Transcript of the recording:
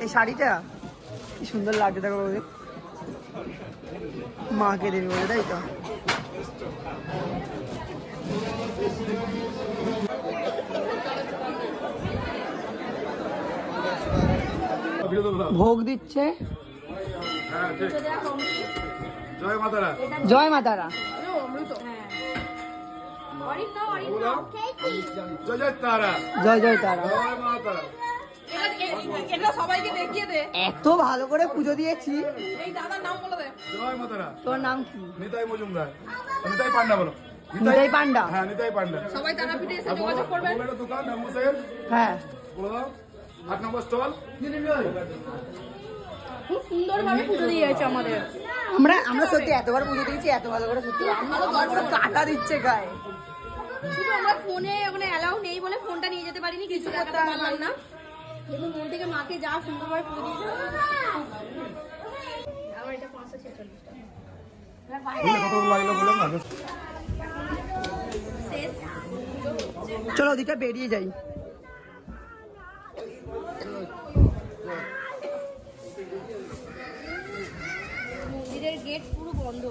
এই শাড়িটা কি সুন্দর লাগছে দেখো, মাকে দেবে বলে, তাই তো? ভোগ দিচ্ছে। জয় মাতারা। জয় মাতারা। জয় জয় তারা। জয় জয় তারা। জয় মা তারা। সবাইকে দেখিয়ে দে। এত ভালো করে পুজো দিয়েছি। এই দাদার নাম বলে দে। জয় মাতারা। তোর নাম কি? নিতাই মজুমদার। নিতাই পান্ডা বলো। নিতাই পান্ডা। হ্যাঁ নিতাই পান্ডা। সবাই তারাপীঠে এসে যোগাযোগ করবেন। বলে দোকান নামসের। হ্যাঁ বলে দাও 8 নম্বর স্টল। খুব সুন্দর ভাবে পুজো দিয়েছে আমাদের। আমরা সত্যি এতবার পুজো দিয়েছি, এত ভালো করে সত্যি কাটা দিচ্ছে গায়ে। শুধু আমরা ফোনে ওখানে অ্যালাউ নেই বলে ফোনটা নিয়ে যেতে পারিনি, কিছু করতে পারলাম না। কিন্তু মন থেকে মাকে যা সুন্দরভাবে পুজো দিয়েছে। আমার এটা 546 টাকা। কত লাগলো বললাম না। চলো ওদিকটা বেরিয়ে যাই। মন্দিরের গেট পুরো বন্ধ।